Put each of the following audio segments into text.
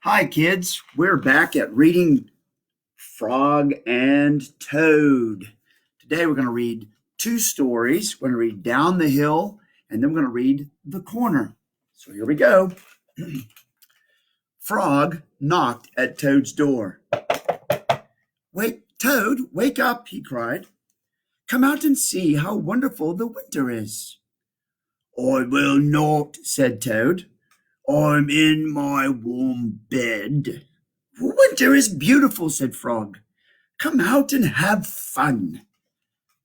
Hi, kids. We're back at reading Frog and Toad. Today we're going to read two stories. We're going to read Down the Hill and then we're going to read The Corner. So here we go. Frog knocked at Toad's door. Wait, Toad, wake up, he cried. Come out and see how wonderful the winter is. I will not, said Toad. I'm in my warm bed. Winter is beautiful, said Frog. Come out and have fun.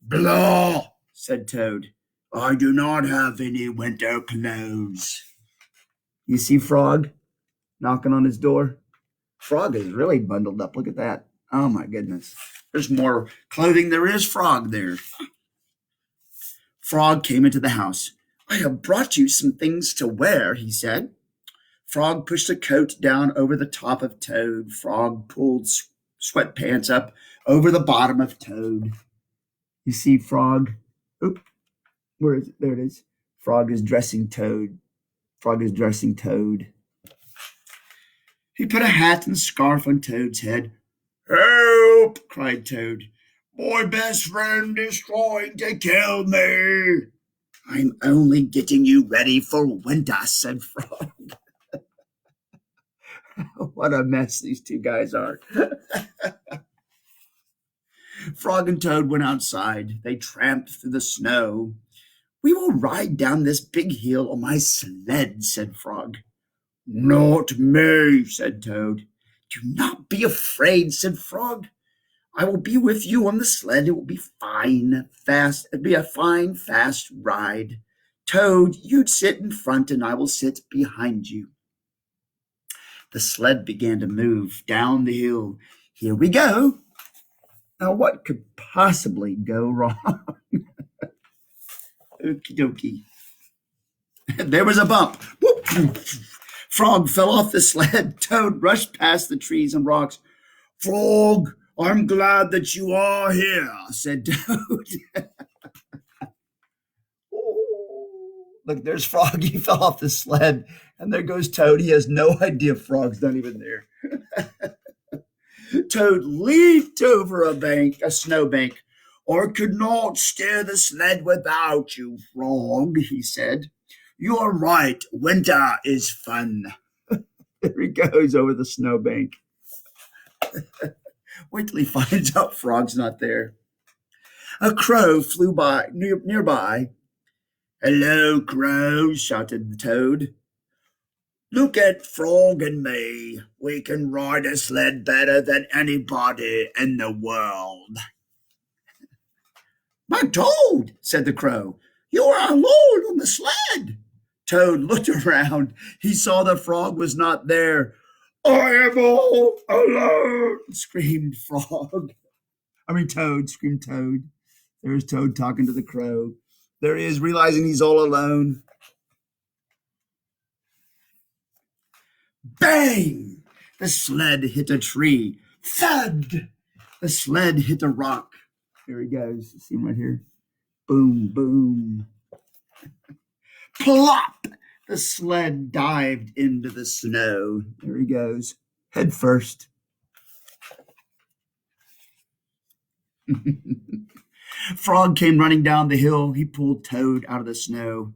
Blah, said Toad. I do not have any winter clothes. You see Frog knocking on his door? Frog is really bundled up. Look at that. Oh, my goodness. There's more clothing. There is Frog there. Frog came into the house. I have brought you some things to wear, he said. Frog pushed a coat down over the top of Toad. Frog pulled sweatpants up over the bottom of Toad. You see Frog? Oop, where is it? There it is. Frog is dressing Toad. Frog is dressing Toad. He put a hat and scarf on Toad's head. Help! Cried Toad. My best friend is trying to kill me. I'm only getting you ready for winter, said Frog. What a mess these two guys are. Frog and Toad went outside. They tramped through the snow. We will ride down this big hill on my sled, said Frog. Not me, said Toad. Do not be afraid, said Frog. I will be with you on the sled. It will be fine, fast. It'll be a fine, fast ride. Toad, you'd sit in front and I will sit behind you. The sled began to move down the hill. Here we go. Now, what could possibly go wrong? Okie dokie. There was a bump. Whoop. Frog fell off the sled. Toad rushed past the trees and rocks. Frog, I'm glad that you are here, said Toad. Look, there's Frog. He fell off the sled. And there goes Toad. He has no idea Frog's not even there. Toad leaped over a snowbank. I could not steer the sled without you, Frog, he said. You're right. Winter is fun. There he goes over the snowbank. Wait till he finds out Frog's not there. A crow flew by nearby. Hello, Crow, shouted the Toad. Look at Frog and me. We can ride a sled better than anybody in the world. My Toad, said the Crow, you are alone on the sled. Toad looked around. He saw the Frog was not there. I am all alone, screamed Toad, screamed Toad. There's Toad talking to the Crow. There he is, realizing he's all alone. Bang! The sled hit a tree. Thud! The sled hit a rock. Here he goes. See him right here. Boom, boom. Plop! The sled dived into the snow. There he goes. Head first. Frog came running down the hill. He pulled Toad out of the snow.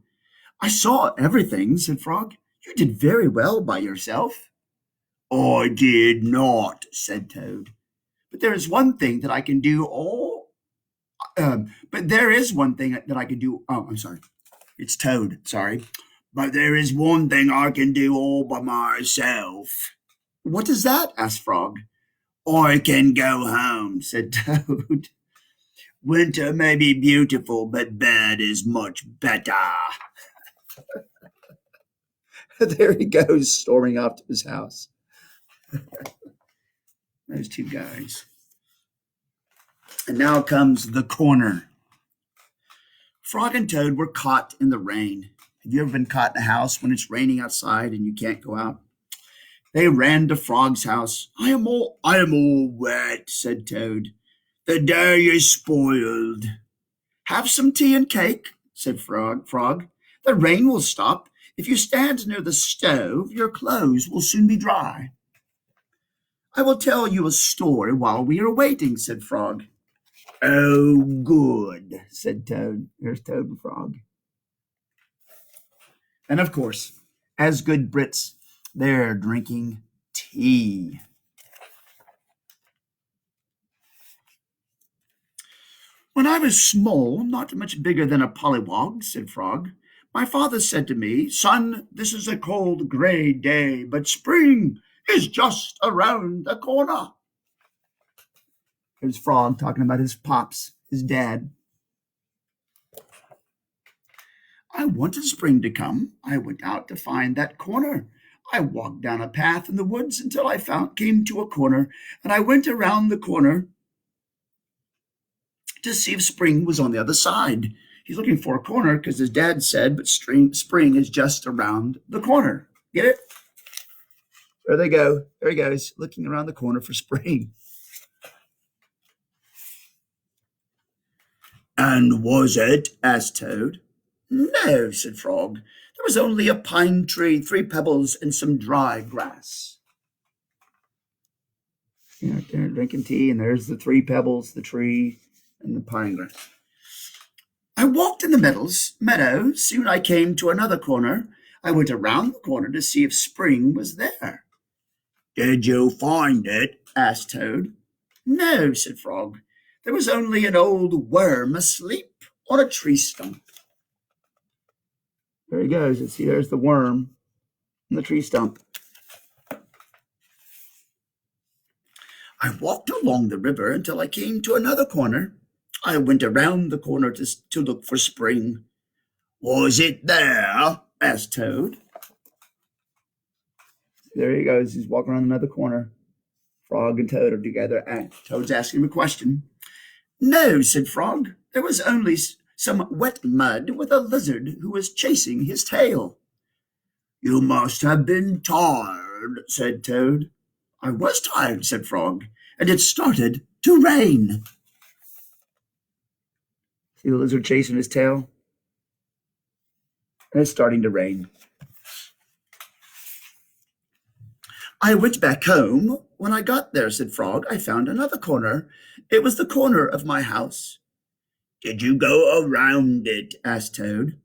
I saw everything, said Frog. You did very well by yourself. I did not, said Toad. But there is one thing that I can do all. But there is one thing that I can do. Oh, I'm sorry. It's Toad. Sorry. But there is one thing I can do all by myself. What is that? Asked Frog. I can go home, said Toad. Winter may be beautiful, but bed is much better. There he goes, storming off to his house. Those two guys. And now comes the corner. Frog and Toad were caught in the rain. Have you ever been caught in a house when it's raining outside and you can't go out? They ran to Frog's house. I am all wet, said Toad. The day is spoiled. Have some tea and cake, said Frog. The rain will stop. If you stand near the stove, your clothes will soon be dry. I will tell you a story while we are waiting, said Frog. Oh, good, said Toad. There's Toad and Frog. And of course, as good Brits, they're drinking tea. When I was small, not much bigger than a pollywog, said Frog, my father said to me, Son, this is a cold, gray day, but spring is just around the corner. There's Frog talking about his pops, his dad. I wanted spring to come. I went out to find that corner. I walked down a path in the woods until I came to a corner, and I went around the corner to see if spring was on the other side. He's looking for a corner because his dad said, but spring is just around the corner. Get it? There they go. There he goes, looking around the corner for spring. And was it? Asked Toad. No, said Frog. There was only a pine tree, 3 pebbles, and some dry grass. Yeah, they're drinking tea, and there's the 3 pebbles, the tree, and the pine grass. I walked in the meadow. Soon I came to another corner. I went around the corner to see if spring was there. Did you find it? Asked Toad. No, said Frog. There was only an old worm asleep on a tree stump. There he goes. See, there's the worm on the tree stump. I walked along the river until I came to another corner. I went around the corner to look for spring. Was it there? Asked Toad. There he goes. He's walking around another corner. Frog and Toad are together. And Toad's asking him a question. No, said Frog. There was only some wet mud with a lizard who was chasing his tail. You must have been tired, said Toad. I was tired, said Frog, and it started to rain. See the lizard chasing his tail? And it's starting to rain. I went back home. When I got there, said Frog, I found another corner. It was the corner of my house. Did you go around it? Asked Toad.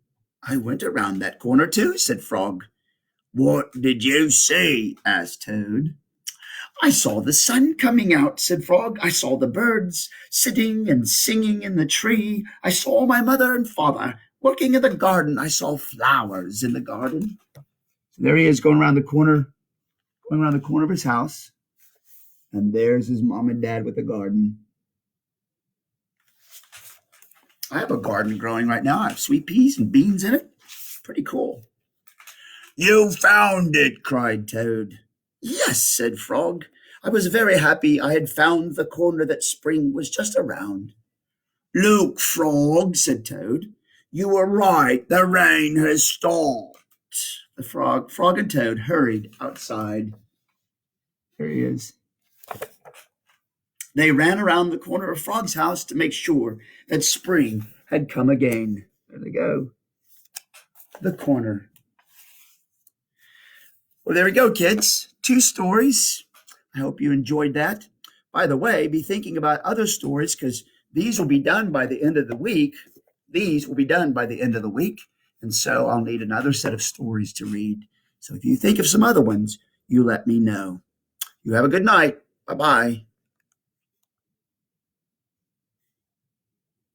I went around that corner too, said Frog. What did you see? Asked Toad. I saw the sun coming out, said Frog. I saw the birds sitting and singing in the tree. I saw my mother and father working in the garden. I saw flowers in the garden. There he is going around the corner of his house. And there's his mom and dad with the garden. I have a garden growing right now. I have sweet peas and beans in it. Pretty cool. You found it, cried Toad. Yes, said Frog. I was very happy I had found the corner that spring was just around. Look, Frog, said Toad. You were right. The rain has stopped. The Frog and Toad hurried outside. There he is. They ran around the corner of Frog's house to make sure that spring had come again. There they go. The corner. Well, there we go, kids. 2 stories. I hope you enjoyed that. By the way, be thinking about other stories because these will be done by the end of the week. And so I'll need another set of stories to read. So if you think of some other ones, you let me know. You have a good night. Bye-bye.